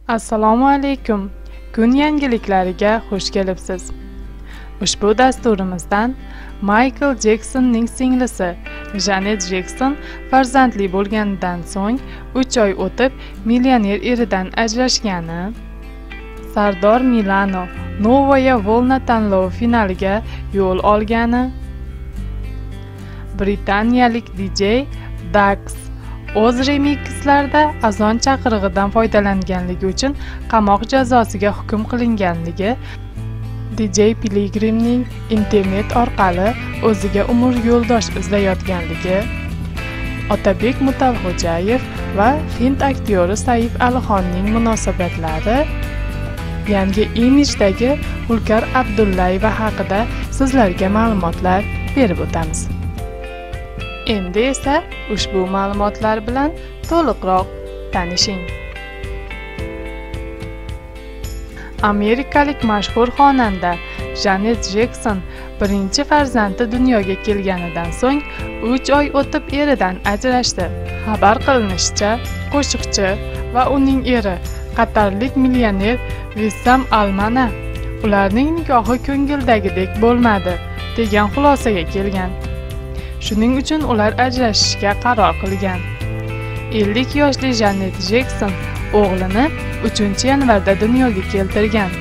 Assalomu alaykum. Kun yangiliklariga xush kelibsiz. Ushbu dasturimizdan Michael Jacksonning singlisi Janet Jackson farzandli bo'lganidan so'ng 3 oy o'tib millioner eridan ajrashgani, Sardor Milano Novaya Volna tanlovi finaliga yo'l olgani, britaniyalik DJ Dax o'z remixlarida azon chaqirig'idan foydalanganligi uchun qamoq jazosiga hukm qilinganligi, DJ Piligrimning internet orqali o'ziga umr yo'ldosh izlayotganligi, Otabek Mutalxo'jayev va hind aktyori Saif Alixonning munosabatlari, yangi imejdagi Hulkar Abdullayeva haqida sizlarga ma'lumotlar berib o'tamiz. Endi esa ushbu ma'lumotlar bilan to'liqroq tanishing. Amerikalik mashhur xonanda Janet Jackson birinchi farzandi dunyoga kelganidan so'ng 3 oy o'tib eridan ajrashdi. Xabar qilinishicha, qo'shiqchi va uning eri qatarlik millioner Vissam Almana ularning nikohi ko'ngildagidek bo'lmadi degan xulosaga kelgan. Shuning uchun ular ajrashishga qaror qilgan. 50 yoshli Janet Jackson o'g'lini 3-yanvarda dunyoga keltirgan.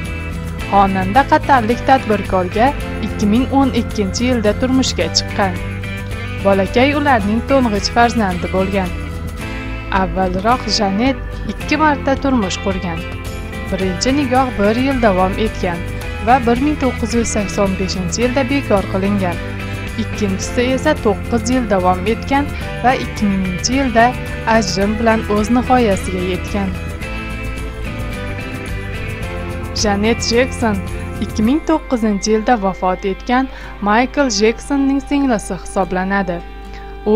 Xonanda qatarlik tadbirkorga 2012-yilda turmushga chiqqan. Bolakay ularning to'ng'ich farzandi bo'lgan. Avvalroq Janet 2 marta turmush qurgan. Birinchi nikoh 1 yil davom etgan va 1985-yilda bekor qilingan. Ikkinchisi esa 9 yil davom etgan va 2000-yilda ajrim bilan o'z nihoyasiga yetgan. Janet Jackson 2009-yilda vafot etgan Michael Jacksonning singlisi hisoblanadi.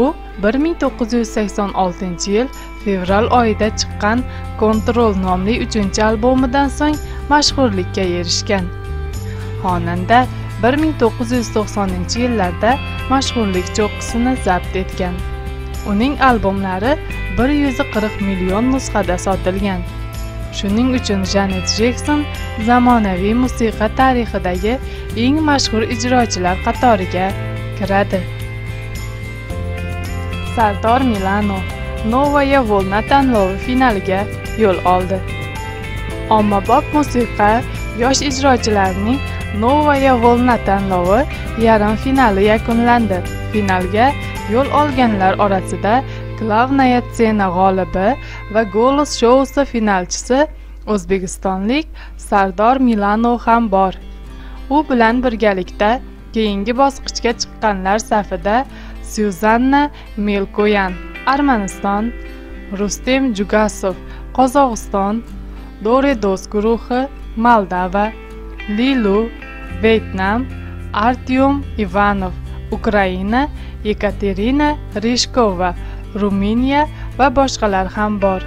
U 1986-yil fevral oyida chiqqan Control nomli 3-albomidan so'ng mashhurlikka erishgan. Xonanda 1990-yillarda mashhurlik cho'qqisini zabt etgan. Uning albomlari 140 million nusxada sotilgan. Shuning uchun Janet Jackson zamonaviy musiqa tarixidagi eng mashhur ijrochilar qatoriga kiradi. Sardor Milano Novaya Volna tanlovi finaliga yo'l oldi. Ommabop musiqa yosh ijrochilarining Novaya Volna tanlovi yarim finali yakunlandi. Finalga yo'l olganlar orasida Glavnaya Tsena g'olibi va Golos shousi finalchisi o'zbekistonlik Sardor Milano ham bor. U bilan birgalikda keyingi bosqichga chiqqanlar safida Syuzanna Melkoyan Armaniston, Rustem Jugasov Qozog'iston, Doredos guruhi Moldova, Lilu Vyetnam, Artyom Ivanov Ukraina, Yekaterina Rishkova Ruminiya va boshqalar ham bor.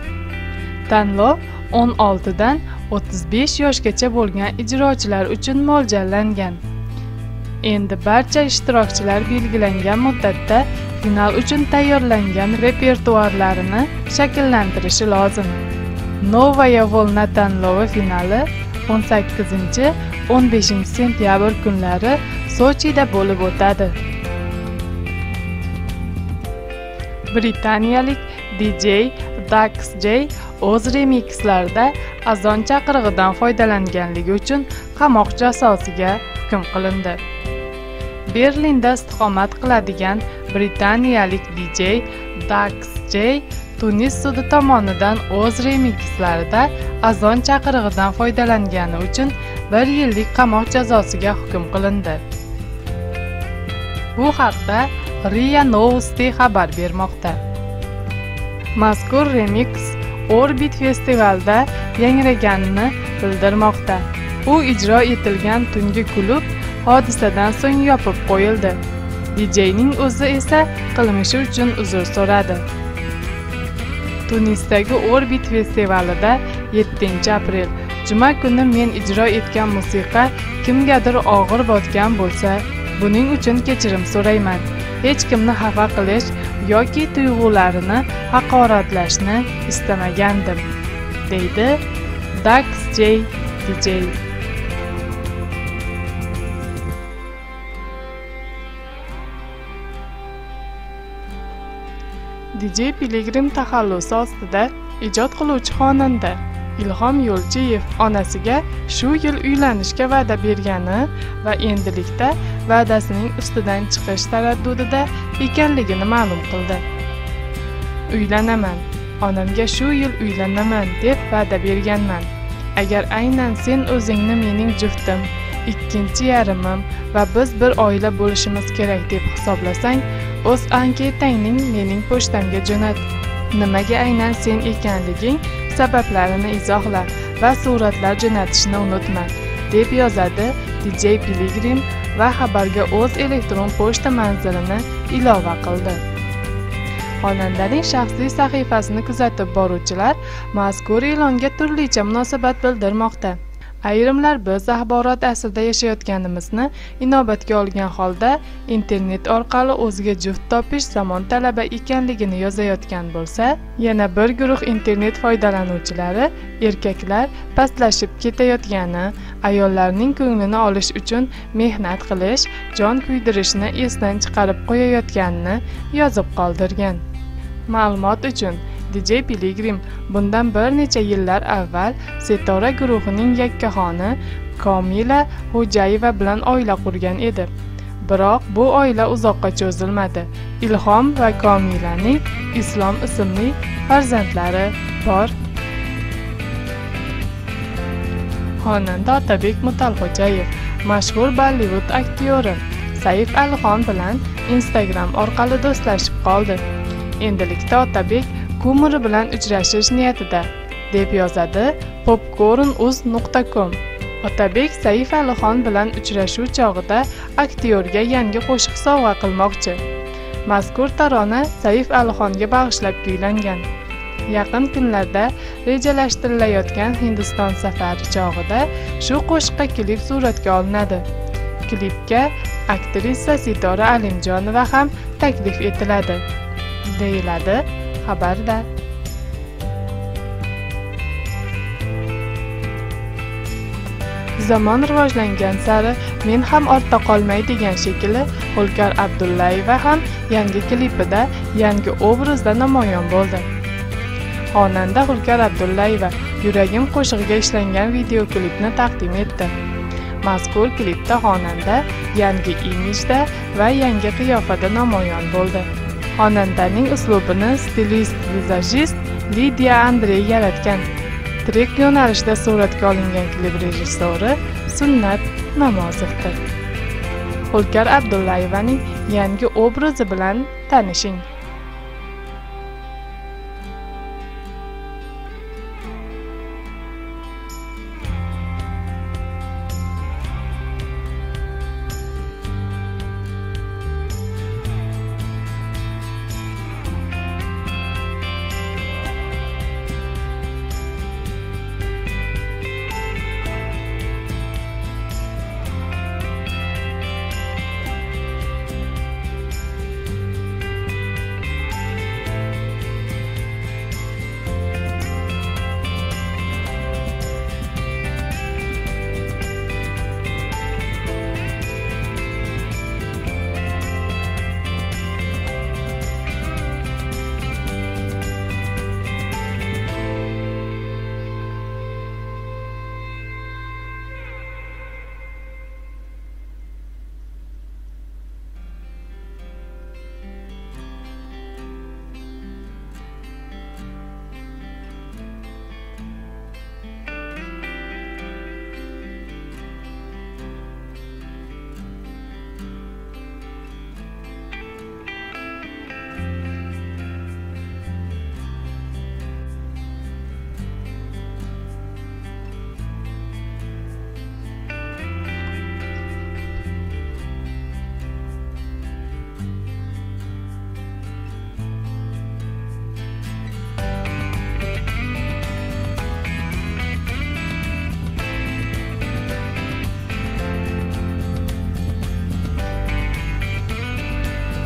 Tanlov 16 dan 35 yoshgacha bo'lgan ijrochilar uchun mo'ljallangan. Endi barcha ishtirokchilar belgilangan muddatda final uchun tayyorlangan repertuarlarini shakllantirishi lozim. Novaya Volna tanlovi finali 18-15 sentyabr kunlari Sochida bo'lib o'tadi. Britaniyalik DJ Dax o'z remixlarida azon chaqirig'idan foydalanganligi uchun qamoq jazosiga hukm qilindi. Berlinda istiqomat qiladigan britaniyalik DJ Dax Tunis sudi tomonidan o'z remixlarida azon chaqirig'idan foydalangani uchun 1 yillik qamoq jazosiga hukm qilindi. Bu haqda RIA Novosti xabar bermoqda. Mazkur remix Orbit festivalida yangraganini bildirmoqda. U ijro etilgan tungi klub hodisadan so'ng yopib qo'yildi. DJning o'zi esa qilmishi uchun uzr so'radi. Tunisdagi Orbit festivalida 7-aprel juma kuni men ijro etgan musiqa kimgadir og'ir botgan bo'lsa, buning uchun kechirim so'rayman. Hech kimni xafa qilish yoki tuyg'ularini haqoratlashni istamagandim, deydi Dax J DJ. DJ Piligrim taxallusi ostida ijod qiluvchi xonanda Ilhom Yo'lchiyev onasiga shu yil uylanishga va'da bergani va endilikda va'dasining ustidan chiqish taraddudida ekanligini ma'lum qildi. Uylanaman. Onamga shu yil uylanaman deb va'da berganman. Agar aynan sen o'zingni mening juftim, ikkinchi yarimim va biz bir oila bo'lishimiz kerak deb hisoblasang, o'z anketangning mening pochtamga jo'nat. Nimaga aynan sen ekanliging sabablarini izohla va suratlar jo'natishni unutma, deb yozadi DJ Piligrim va xabarga o'z elektron pochta manzilini ilova qildi. Xonandaning shaxsiy sahifasini kuzatib boruvchilar mazkur e'longa turlicha munosabat bildirmoqda. Ayrimlar biz axborot asrida yashayotganimizni inobatga olgan holda internet orqali o'ziga juft topish zamon talabi ekanligini yozayotgan bo'lsa, yana bir guruh internet foydalanuvchilari erkaklar pastlashib ketayotgani, ayollarning ko'nglini olish uchun mehnat qilish, jon kuydirishni esdan chiqarib qo'yayotganini yozib qoldirgan. Ma'lumot uchun DJ Piligrim bundan bir necha yillar avval Setora guruhining yakkaxoni Komila Xo'jayeva bilan oila qurgan edi. Biroq bu oila uzoqqa cho'zilmadi. Ilhom va Komilaning Islom ismli farzandlari bor. Xonanda Otabek Mutalxo'jayev mashhur Bollivud aktyori Saif Alixon bilan Instagram orqali do'stlashib qoldi. Endilikda Otabek Kumuri bilan uchrashish niyatida, deb yozadi popcorn.uz.com. Otabek Saif Alixon bilan uchrashuv chog'ida aktyorga yangi qo'shiq sovg'a qilmoqchi. Mazkur tarona Saif Alixonga bag'ishlab kuylangan. Yaqin kunlarda rejalashtirilayotgan Hindiston safari chog'ida shu qo'shiqqa klip suratga olinadi. Klipga aktrisa Sitora Alimjonova ham taklif etiladi, deyiladi xabarda. Zamon rivojlangan sari men ham ortda qolmay degan shekilli Hulkar Abdullayeva ham yangi klipida yangi obrazda namoyon bo'ldi. Xonanda Hulkar Abdullayeva Yuragim qo'shig'iga ishlangan video klipni taqdim etdi. Mazkur klipda xonanda yangi imijda va yangi qiyofada namoyon bo'ldi. Xonandaning uslubini stilist-vizajist Lidiya Andrey yaratgan. Trek yo'nalishida suratga olingan klip rejissyori Sunnat Namozovdir. Hulkar Abdullayevaning yangi obrazi bilan tanishing.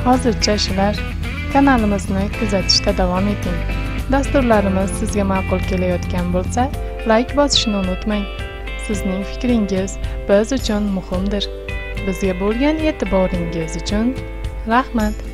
Hozircha shular. Kanalimizni kuzatishda davom eting. Dasturlarimiz sizga ma'qul kelayotgan bo'lsa, like bosishni unutmang. Sizning fikringiz biz uchun muhimdir. Bizga bo'lgan e'tiboringiz uchun rahmat.